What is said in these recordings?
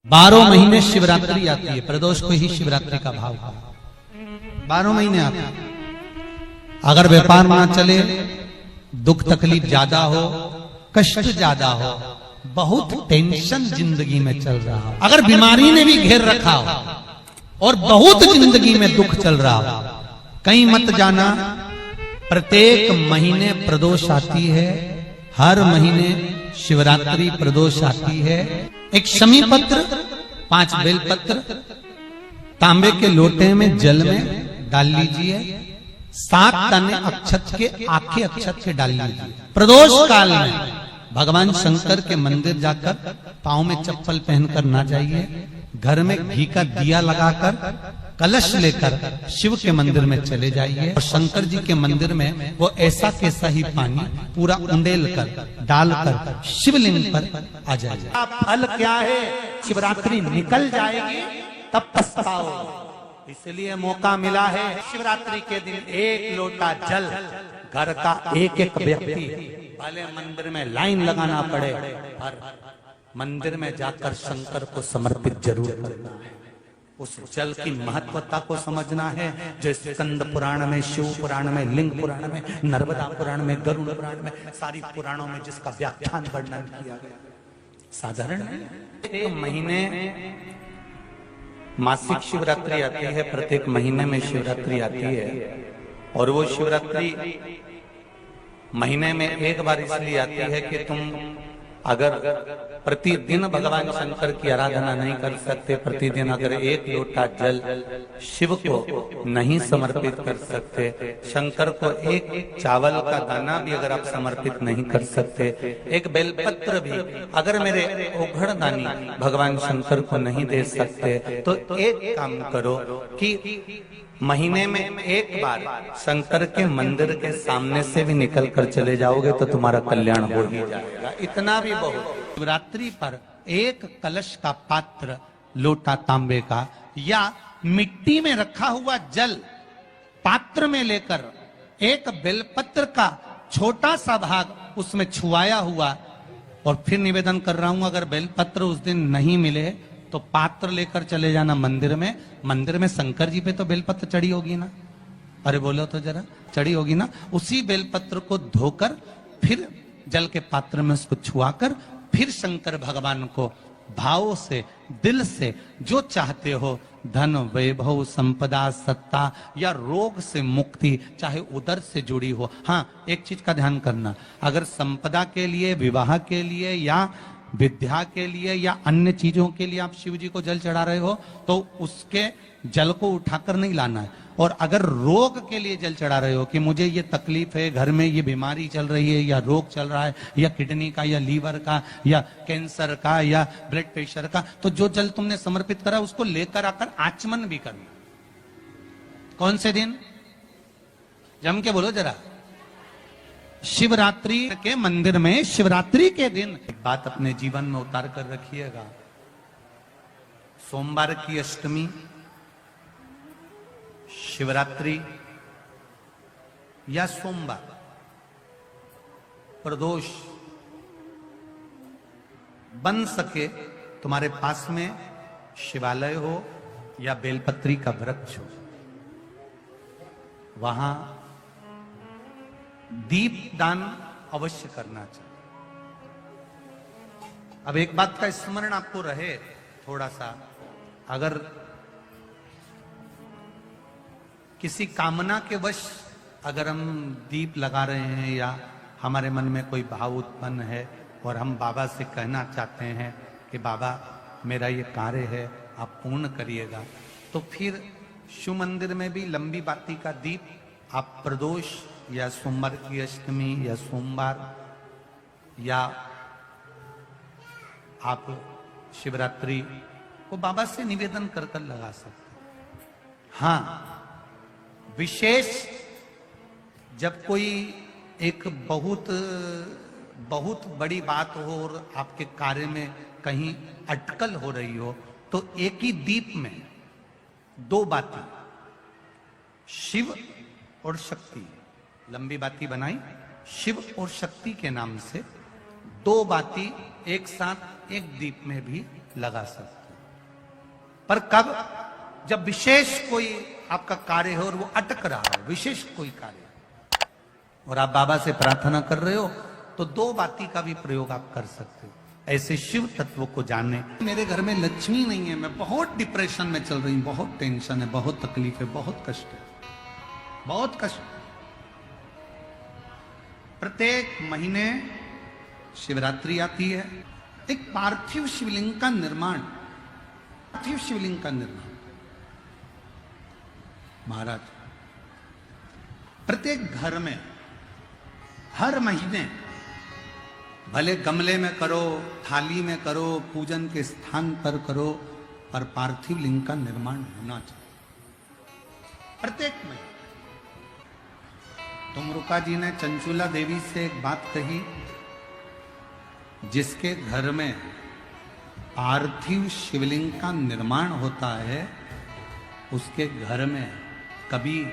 12 महीने शिवरात्रि आती है, प्रदोष को ही शिवरात्रि का भाव है। 12 महीने आते हैं। अगर व्यापार ना चले, दुख तकलीफ ज्यादा हो, कष्ट ज्यादा हो, बहुत टेंशन जिंदगी में चल रहा हो, अगर बीमारी ने भी घेर रखा हो और बहुत जिंदगी में दुख चल रहा हो, कहीं मत जाना। प्रत्येक महीने प्रदोष आती है, हर महीने शिवरात्रि प्रदोष आती है। एक शमी पत्र, 5 बेलपत्र तांबे के लोटे में जल में डाल लीजिए, 7 तने अक्षत के, आखे अक्षत के डाल लीजिए। प्रदोष काल में भगवान शंकर के मंदिर जाकर पांव में चप्पल पहनकर ना जाइए, घर में घी का दिया लगाकर कलश लेकर शिव के मंदिर में चले जाइए और शंकर जी के मंदिर में वो ऐसा कैसा ही पानी पूरा उंडेल कर डालकर शिवलिंग पर आ जाइए। फल क्या है? शिवरात्रि निकल जाएगी तब पछताओ। इसलिए मौका मिला है, शिवरात्रि के दिन 1 लोटा जल घर का एक एक व्यक्ति, भले मंदिर में लाइन लगाना पड़े पर मंदिर में जाकर शंकर को समर्पित जरूर करना है। उस जल की महत्वता को समझना है। जो स्कंद पुराण में, शिव पुराण में, लिंग पुराण में, नर्मदा पुराण में, गरुड़ पुराण में, सारी पुराणों में जिसका व्याख्यान वर्णन किया गया, साधारण है। एक महीने मासिक शिवरात्रि आती है, प्रत्येक महीने में शिवरात्रि आती है और वो शिवरात्रि महीने में एक बार इसलिए आती है कि तुम अगर प्रतिदिन भगवान शंकर की आराधना नहीं कर सकते, प्रतिदिन अगर 1 लोटा जल शिव को नहीं समर्पित कर सकते, शंकर को 1 चावल का दाना भी अगर आप समर्पित नहीं कर सकते, 1 बेलपत्र भी अगर मेरे ओघड़दानी भगवान शंकर को नहीं दे सकते, तो एक काम करो कि महीने में 1 बार शंकर के मंदिर के सामने से भी निकल कर चले जाओगे तो तुम्हारा कल्याण हो ही जाएगा। इतना भी बहुत। शिवरात्रि पर 1 कलश का पात्र, लोटा तांबे का या मिट्टी में रखा हुआ जल पात्र में लेकर 1 बेलपत्र का छोटा सा भाग उसमें छुआया हुआ, और फिर निवेदन कर रहा हूं, अगर बेलपत्र उस दिन नहीं मिले तो पात्र लेकर चले जाना मंदिर में। मंदिर में शंकर जी पे तो बेलपत्र चढ़ी होगी ना, अरे बोलो तो जरा, चढ़ी होगी ना। उसी बेलपत्र को धोकर फिर जल के पात्र में उसको छुआकर फिर शंकर भगवान को भाव से, दिल से जो चाहते हो, धन, वैभव, संपदा, सत्ता या रोग से मुक्ति, चाहे उदर से जुड़ी हो। हाँ, एक चीज का ध्यान करना, अगर संपदा के लिए, विवाह के लिए या विद्या के लिए या अन्य चीजों के लिए आप शिव जी को जल चढ़ा रहे हो तो उसके जल को उठाकर नहीं लाना है। और अगर रोग के लिए जल चढ़ा रहे हो कि मुझे ये तकलीफ है, घर में ये बीमारी चल रही है या रोग चल रहा है, या किडनी का या लीवर का या कैंसर का या ब्लड प्रेशर का, तो जो जल तुमने समर्पित करा उसको लेकर आकर आचमन भी करना। कौन से दिन? जम के बोलो जरा। शिवरात्रि के मंदिर में शिवरात्रि के दिन एक बात अपने जीवन में उतार कर रखिएगा। सोमवार की अष्टमी, शिवरात्रि या सोमवार, प्रदोष, बन सके तुम्हारे पास में शिवालय हो या बेलपत्री का वृक्ष हो, वहां दीप दान अवश्य करना चाहिए। अब एक बात का स्मरण आपको रहे थोड़ा सा, अगर किसी कामना के वश अगर हम दीप लगा रहे हैं या हमारे मन में कोई भाव उत्पन्न है और हम बाबा से कहना चाहते हैं कि बाबा मेरा ये कार्य है आप पूर्ण करिएगा, तो फिर शिव मंदिर में भी लंबी बाती का दीप आप प्रदोष या सोमवार की अष्टमी या सोमवार या आप शिवरात्रि को बाबा से निवेदन कर कर लगा सकते। हाँ, विशेष जब कोई एक बहुत बड़ी बात हो और आपके कार्य में कहीं अटकल हो रही हो, तो एक ही दीप में 2 बाती, शिव और शक्ति, लंबी बाती बनाई शिव और शक्ति के नाम से, 2 बाती एक साथ एक दीप में भी लगा सकते। पर कब? जब विशेष कोई आपका कार्य हो और वो अटक रहा हो, विशेष कोई कार्य, और आप बाबा से प्रार्थना कर रहे हो, तो दो बाती का भी प्रयोग आप कर सकते हो। ऐसे शिव तत्व को जानने। मेरे घर में लक्ष्मी नहीं है, मैं बहुत डिप्रेशन में चल रही हूं, बहुत टेंशन है, बहुत तकलीफ है, बहुत कष्ट है, बहुत कष्ट। प्रत्येक महीने शिवरात्रि आती है, एक पार्थिव शिवलिंग का निर्माण, पार्थिव शिवलिंग का निर्माण। महाराज, प्रत्येक घर में हर महीने, भले गमले में करो, थाली में करो, पूजन के स्थान पर करो, पर पार्थिव लिंग का निर्माण होना चाहिए प्रत्येक में। तुमरुका जी ने चंचुला देवी से एक बात कही, जिसके घर में पार्थिव शिवलिंग का निर्माण होता है, उसके घर में कभी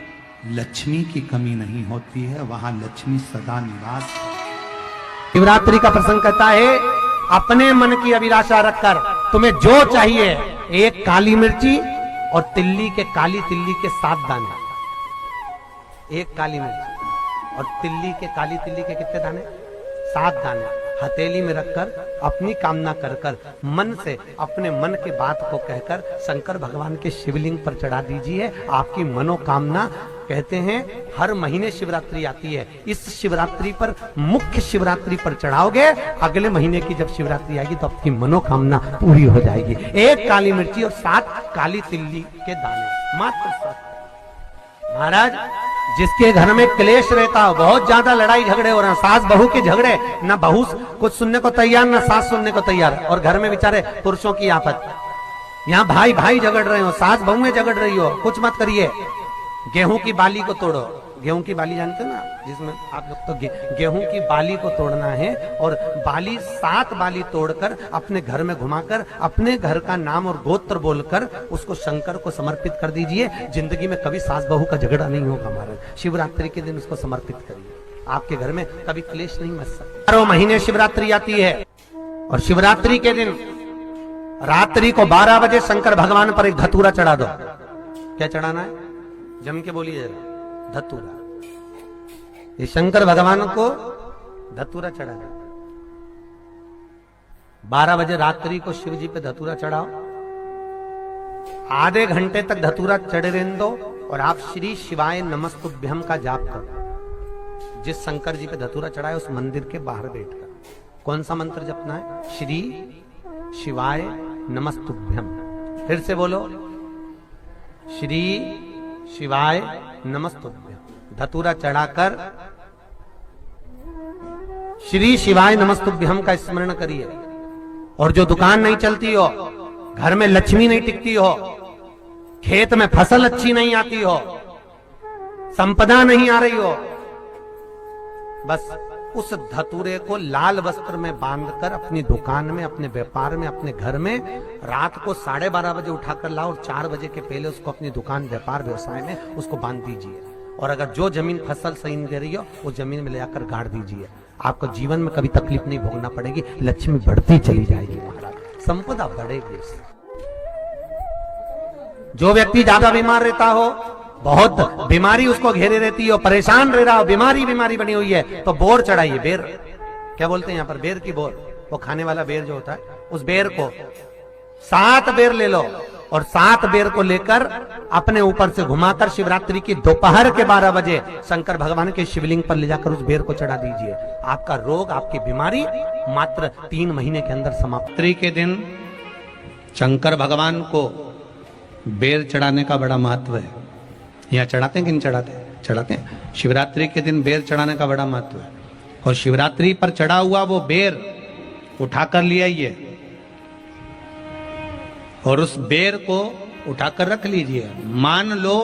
लक्ष्मी की कमी नहीं होती है, वहां लक्ष्मी सदा निवास। शिवरात्रि का प्रसंग कहता है, अपने मन की अभिलाषा रखकर तुम्हें जो चाहिए, एक काली मिर्ची और तिल्ली के, काली तिल्ली के 7 दाने, एक काली मिर्ची और तिल्ली के, काली तिल्ली के कितने दाने? 7 दाने हथेली में रखकर अपनी कामना कर कर मन से अपने मन के बात को कहकर शंकर भगवान के शिवलिंग पर चढ़ा दीजिए। आपकी मनोकामना, कहते हैं हर महीने शिवरात्रि आती है, इस शिवरात्रि पर, मुख्य शिवरात्रि पर चढ़ाओगे, अगले महीने की जब शिवरात्रि आएगी तो आपकी मनोकामना पूरी हो जाएगी। एक काली मिर्ची और 7 काली तिल्ली के दाने, मात्र 7। महाराज, जिसके घर में क्लेश रहता हो, बहुत ज्यादा लड़ाई झगड़े हो रहे हैं, सास बहू के झगड़े, ना बहू कुछ सुनने को तैयार, ना सास सुनने को तैयार, और घर में बेचारे पुरुषों की आफत, यहाँ भाई भाई झगड़ रहे हो, सास बहू में झगड़ रही हो, कुछ मत करिए। गेहूं की बाली को तोड़ो, गेहूं की बाली जानते हो ना, जिसमें आप लोग तो गेहूं की बाली को तोड़ना है, और बाली 7 बाली तोड़कर अपने घर में घुमाकर अपने घर का नाम और गोत्र बोलकर उसको शंकर को समर्पित कर दीजिए। जिंदगी में कभी सास बहू का झगड़ा नहीं होगा। महाराज, शिवरात्रि के दिन उसको समर्पित करिए, आपके घर में कभी क्लेश नहीं मच सकता। 12 महीने शिवरात्रि आती है, और शिवरात्रि के दिन रात्रि को 12 बजे शंकर भगवान पर एक धतूरा चढ़ा दो। क्या चढ़ाना है? जम के बोलिए जरा, धतूरा। ये शंकर भगवान को धतूरा चढ़ा दो। 12 बजे रात्रि को शिव जी पे धतूरा चढ़ाओ, आधे घंटे तक धतूरा चढ़े रहने दो, और आप श्री शिवाय नमस्तुभ्यम का जाप करो। जिस शंकर जी पे धतूरा चढ़ाए उस मंदिर के बाहर बैठकर कौन सा मंत्र जपना है? श्री शिवाय नमस्तुभ्यम। फिर से बोलो, श्री शिवाय नमस्तुभ्यम। धतूरा चढ़ाकर श्री शिवाय नमस्तुभ्यम का स्मरण करिए। और जो दुकान नहीं चलती हो, घर में लक्ष्मी नहीं टिकती हो, खेत में फसल अच्छी नहीं आती हो, संपदा नहीं आ रही हो, बस उस धतूरे को लाल वस्त्र में बांधकर अपनी दुकान में, अपने व्यापार में, अपने घर में रात को 12:30 बजे उठाकर लाओ, और 4 बजे के पहले उसको अपनी दुकान, व्यापार, व्यवसाय में उसको बांध दीजिए। और अगर जो जमीन फसल सही नहीं दे रही हो, वो जमीन में ले जाकर गाड़ दीजिए। आपको जीवन में कभी तकलीफ नहीं भोगना पड़ेगी, लक्ष्मी बढ़ती चली जाएगी। महाराज, संपदा बढ़ेगी। जो व्यक्ति ज्यादा बीमार रहता हो, बहुत बीमारी उसको घेरे रहती है, परेशान रह रहा हो, बीमारी बनी हुई है, तो बोर चढ़ाइए। बेर, क्या बोलते हैं यहाँ पर? बेर की बोर, वो खाने वाला बेर जो होता है, उस बेर को 7 बेर ले लो, और 7 बेर को लेकर अपने ऊपर से घुमाकर शिवरात्रि की दोपहर के 12 बजे शंकर भगवान के शिवलिंग पर ले जाकर उस बेर को चढ़ा दीजिए। आपका रोग, आपकी बीमारी मात्र 3 महीने के अंदर समाप्त। के दिन शंकर भगवान को बेर चढ़ाने का बड़ा महत्व है। यहाँ चढ़ाते हैं कि नहीं चढ़ाते? चढ़ाते हैं। शिवरात्रि के दिन बेर चढ़ाने का बड़ा महत्व है, और शिवरात्रि पर चढ़ा हुआ वो बेर उठाकर ले आइए, और उस बेर को उठाकर रख लीजिए। मान लो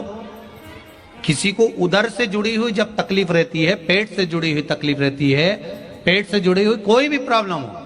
किसी को उदर से जुड़ी हुई जब तकलीफ रहती है, पेट से जुड़ी हुई तकलीफ रहती है, पेट से जुड़ी हुई कोई भी प्रॉब्लम हो,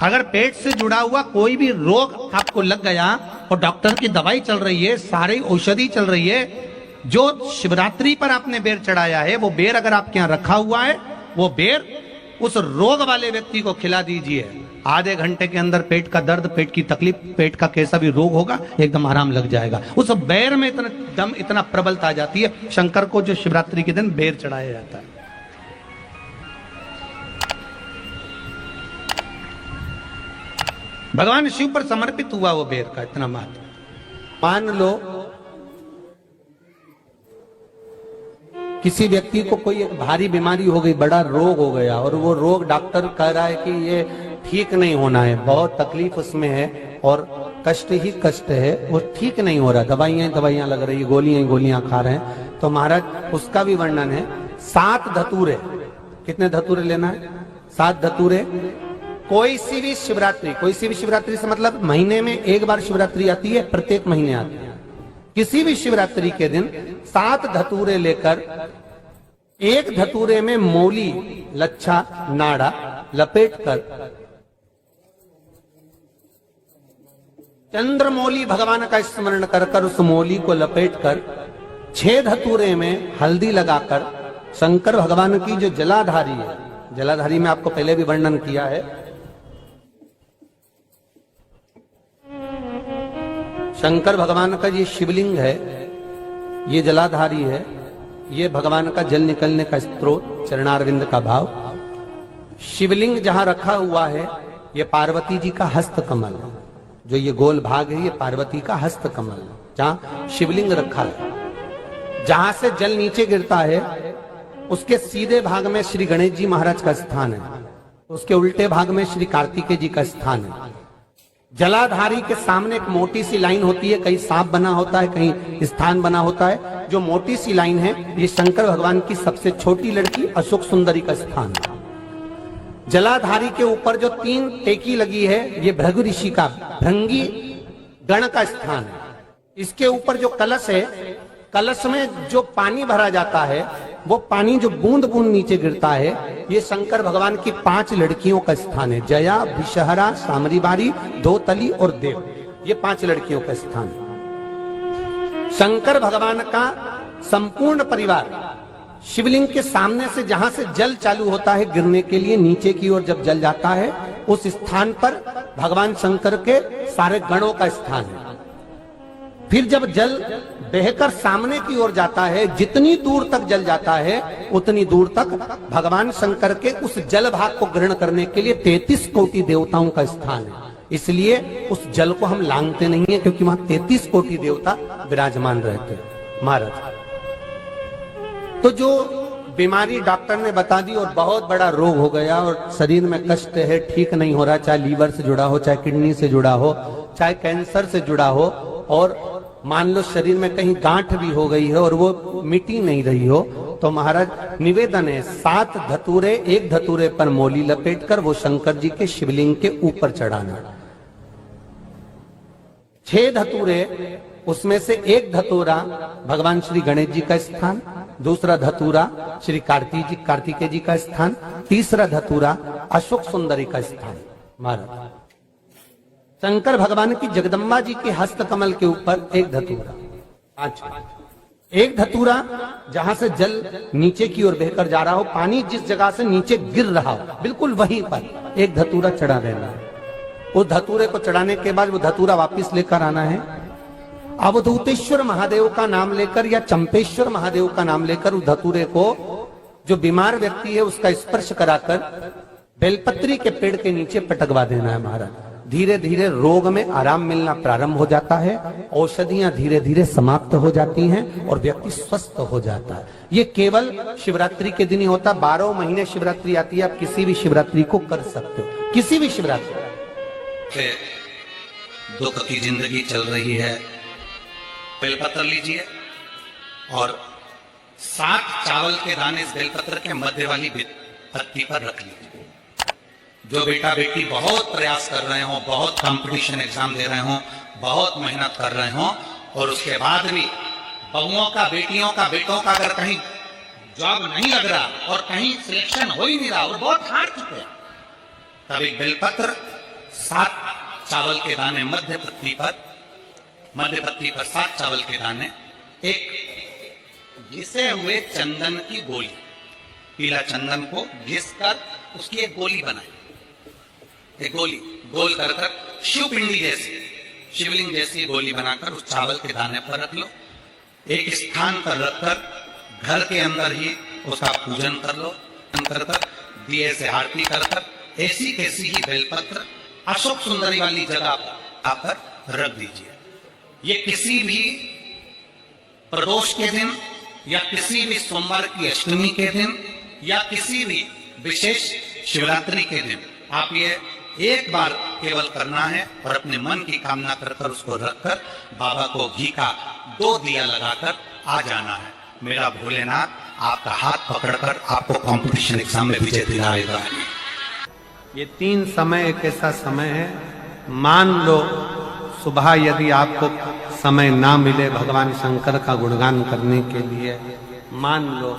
अगर पेट से जुड़ा हुआ कोई भी रोग आपको लग गया और डॉक्टर की दवाई चल रही है, सारी औषधि चल रही है, जो शिवरात्रि पर आपने बेर चढ़ाया है, वो बेर अगर आपके यहाँ रखा हुआ है, वो बेर उस रोग वाले व्यक्ति को खिला दीजिए। आधे घंटे के अंदर पेट का दर्द, पेट की तकलीफ, पेट का कैसा भी रोग होगा एकदम आराम लग जाएगा। उस बेर में इतना दम, इतना प्रबलता आ जाती है। शंकर को जो शिवरात्रि के दिन बेर चढ़ाया जाता है। भगवान शिव पर समर्पित हुआ वो बेर का इतना महत्व। मान लो किसी व्यक्ति को कोई एक भारी बीमारी हो गई, बड़ा रोग हो गया, और वो रोग डॉक्टर कह रहा है कि ये ठीक नहीं होना है, बहुत तकलीफ उसमें है और कष्ट ही कष्ट है, वो ठीक नहीं हो रहा, दवाइयां लग रही, गोलियां खा रहे हैं। तो महाराज उसका भी वर्णन है। 7 धतूरे, कितने धतूरे लेना है? 7 धतूरे। कोई सी भी शिवरात्रि से मतलब महीने में एक बार शिवरात्रि आती है, प्रत्येक महीने आती है। किसी भी शिवरात्रि के दिन 7 धतूरे लेकर, एक धतूरे में मौली, लच्छा, नाड़ा लपेटकर, चंद्रमौली भगवान का स्मरण कर उस मौली को लपेटकर, 6 धतूरे में हल्दी लगाकर शंकर भगवान की जो जलाधारी है, जलाधारी में आपको पहले भी वर्णन किया है, शंकर भगवान का ये शिवलिंग है, ये जलाधारी है, ये भगवान का जल निकलने का स्रोत, चरणारविंद का भाव। शिवलिंग जहां रखा हुआ है ये पार्वती जी का हस्त कमल है, जो ये गोल भाग है ये पार्वती का हस्त कमल है, जहां शिवलिंग रखा है। जहां से जल नीचे गिरता है उसके सीधे भाग में श्री गणेश जी महाराज का स्थान है, उसके उल्टे भाग में श्री कार्तिकेय जी का स्थान है। जलाधारी के सामने एक मोटी सी लाइन होती है, कहीं सांप बना होता है, कहीं स्थान बना होता है। जो मोटी सी लाइन है ये शंकर भगवान की सबसे छोटी लड़की अशोक सुंदरी का स्थान है। जलाधारी के ऊपर जो 3 टेकी लगी है ये भृगु ऋषि का, भृंगी गण का स्थान है। इसके ऊपर जो कलश है, कलश में जो पानी भरा जाता है वो पानी जो बूंद बूंद नीचे गिरता है ये शंकर भगवान की 5 लड़कियों का स्थान है। जया, विषहरा, सामरीबारी, धोतली और देव, ये 5 लड़कियों का स्थान है। शंकर भगवान का संपूर्ण परिवार शिवलिंग के सामने से, जहां से जल चालू होता है गिरने के लिए नीचे की ओर जब जल जाता है, उस स्थान पर भगवान शंकर के सारे गणों का स्थान है। फिर जब जल बहकर सामने की ओर जाता है, जितनी दूर तक जल जाता है उतनी दूर तक भगवान शंकर के उस जल भाग को ग्रहण करने के लिए 33 कोटि देवताओं का स्थान है। इसलिए उस जल को हम लांघते नहीं है, क्योंकि वहां 33 कोटि देवता विराजमान रहते हैं महाराज। तो जो बीमारी डॉक्टर ने बता दी और बहुत बड़ा रोग हो गया और शरीर में कष्ट है, ठीक नहीं हो रहा, चाहे लीवर से जुड़ा हो, चाहे किडनी से जुड़ा हो, चाहे कैंसर से जुड़ा हो, और मान लो शरीर में कहीं गांठ भी हो गई है और वो मिटी नहीं रही हो, तो महाराज निवेदन है 7 धतूरे, एक धतूरे पर मौली लपेटकर वो शंकर जी के शिवलिंग के ऊपर चढ़ाना। 6 धतूरे, उसमें से एक धतूरा भगवान श्री गणेश जी का स्थान, दूसरा धतूरा श्री कार्तिकेय जी का स्थान, तीसरा धतूरा अशोक सुंदरी का स्थान। महाराज शंकर भगवान की जगदम्बा जी के हस्त कमल के ऊपर एक धतूरा। अच्छा, एक धतूरा जहां से जल नीचे की ओर बहकर जा रहा हो, पानी जिस जगह से नीचे गिर रहा हो बिल्कुल वहीं पर एक धतूरा चढ़ा देना है। उस धतूरे को चढ़ाने के बाद वो धतूरा वापस लेकर आना है। अवधूतेश्वर महादेव का नाम लेकर या चंपेश्वर महादेव का नाम लेकर उस धतूरे को, जो बीमार व्यक्ति है उसका स्पर्श कराकर बेलपत्री के पेड़ के नीचे पटकवा देना है महाराज। धीरे धीरे रोग में आराम मिलना प्रारंभ हो जाता है, औषधियां धीरे धीरे समाप्त हो जाती हैं और व्यक्ति स्वस्थ हो जाता है। ये केवल शिवरात्रि के दिन ही होता। 12 महीने शिवरात्रि आती है, आप किसी भी शिवरात्रि को कर सकते हो, किसी भी शिवरात्रि। दुख की जिंदगी चल रही है, बेलपत्र लीजिए और 7 चावल के दाने इस बेलपत्र के मध्य वाली पत्ती पर रख लीजिए। जो बेटा बेटी बहुत प्रयास कर रहे हो, बहुत कंपटीशन एग्जाम दे रहे हो, बहुत मेहनत कर रहे हो और उसके बाद भी बहुओं का, बेटियों का, बेटों का अगर कहीं जॉब नहीं लग रहा और कहीं सिलेक्शन हो ही नहीं रहा और बहुत हार चुके हैं, तब एक बेलपत्र 7 चावल के दाने मध्य पत्ती पर 7 चावल के दाने, एक घिसे हुए चंदन की गोली, पीला चंदन को घिस कर उसकी एक गोली बनाई एक गोली गोल कर कर शिवपिंडी जैसी, शिवलिंग जैसी गोली बनाकर उस चावल के दाने पर रख लो, एक स्थान पर रखकर घर के अंदर ही उसका पूजन कर लो, कर दिए से आरती कर ऐसी कैसी ही बेलपत्र अशोक सुंदरी वाली जगह पर रख दीजिए। ये किसी भी प्रदोष के दिन या किसी भी सोमवार की अष्टमी के दिन या किसी भी विशेष शिवरात्रि के दिन आप ये एक बार केवल करना है और अपने मन की कामना कर उसको रखकर बाबा को घी का 2 दिया लगाकर आ जाना है। मेरा भोलेनाथ आपका हाथ पकड़कर आपको कंपटीशन एग्जाम में विजय दिलाएगा। ये 3 समय एक ऐसा समय है, मान लो सुबह यदि आपको समय ना मिले भगवान शंकर का गुणगान करने के लिए, मान लो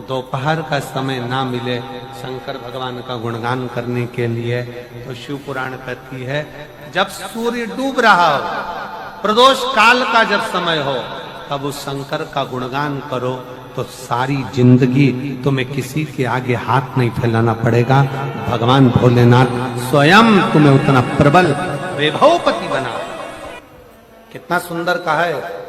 दोपहर का समय ना मिले शंकर भगवान का गुणगान करने के लिए, तो शिव पुराण कहती है जब सूर्य डूब रहा हो, प्रदोष काल का जब समय हो, तब उस शंकर का गुणगान करो तो सारी जिंदगी तुम्हें किसी के आगे हाथ नहीं फैलाना पड़ेगा। भगवान भोलेनाथ स्वयं तुम्हें उतना प्रबल वैभवपति बना। कितना सुंदर कहा है।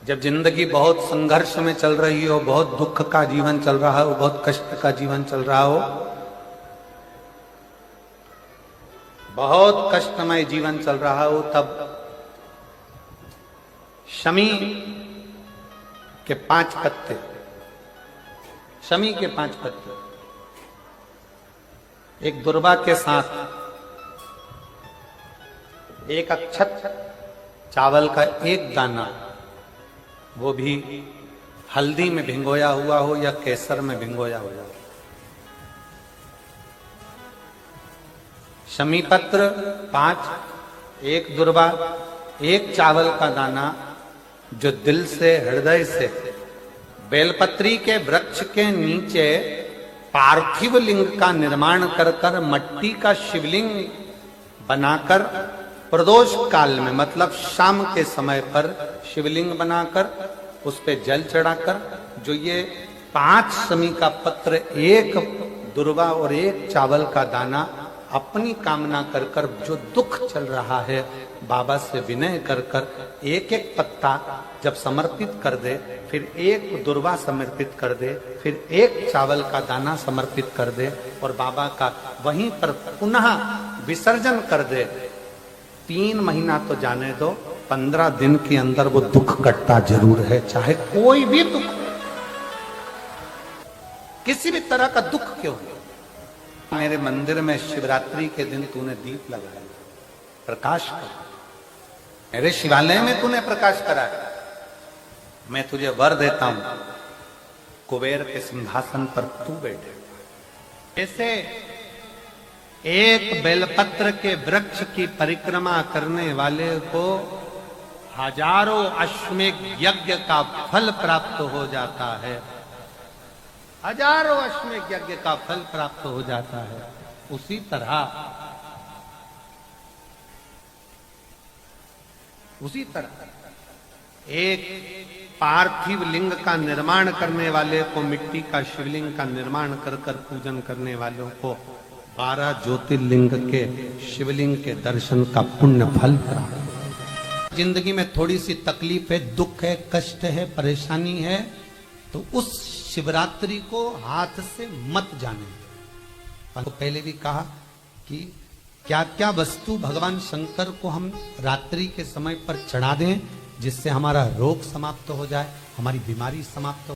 जब जिंदगी बहुत संघर्ष में चल रही हो, बहुत दुख का जीवन चल रहा हो, बहुत कष्ट का जीवन चल रहा हो, बहुत कष्टमय जीवन चल रहा हो, तब शमी के 5 पत्ते, शमी के 5 पत्ते, एक दुर्वा के साथ एक अक्षत चावल का एक दाना, वो भी हल्दी में भिंगोया हुआ हो या केसर में भिंगोया हुआ हो, शमी पत्र 5, एक दुर्वा, एक चावल का दाना, जो दिल से हृदय से बेलपत्री के वृक्ष के नीचे पार्थिव लिंग का निर्माण कर मट्टी का शिवलिंग बनाकर प्रदोष काल में, मतलब शाम के समय पर शिवलिंग बनाकर उस पे जल चढ़ाकर, जो ये 5 शमी का पत्र, एक दुर्वा और एक चावल का दाना, अपनी कामना कर जो दुख चल रहा है बाबा से विनय कर एक एक पत्ता जब समर्पित कर दे, फिर एक दुर्वा समर्पित कर दे, फिर एक चावल का दाना समर्पित कर दे और बाबा का वहीं पर पुनः विसर्जन कर दे, 3 महीना तो जाने दो, 15 दिन के अंदर वो दुख कटता जरूर है, चाहे कोई भी दुख, किसी भी तरह का दुख क्यों हो। मेरे मंदिर में शिवरात्रि के दिन तूने दीप लगाया, प्रकाश कर, मेरे शिवालय में तूने प्रकाश कराया, मैं तुझे वर देता हूं, कुबेर के सिंहासन पर तू बैठे। ऐसे एक बेलपत्र के वृक्ष की परिक्रमा करने वाले को हजारों अश्वमेध यज्ञ का फल प्राप्त हो जाता है, हजारों अश्वमेध यज्ञ का फल प्राप्त हो जाता है। उसी तरह एक पार्थिव लिंग का निर्माण करने वाले को, मिट्टी का शिवलिंग का निर्माण कर पूजन करने वालों को 12 ज्योतिर्लिंग के शिवलिंग के दर्शन का पुण्य फल प्राप्त। जिंदगी में थोड़ी सी तकलीफ है, दुख है, कष्ट है, परेशानी है, तो उस शिवरात्रि को हाथ से मत जाने। तो पहले भी कहा कि क्या क्या वस्तु भगवान शंकर को हम रात्रि के समय पर चढ़ा दें जिससे हमारा रोग समाप्त हो जाए, हमारी बीमारी समाप्त हो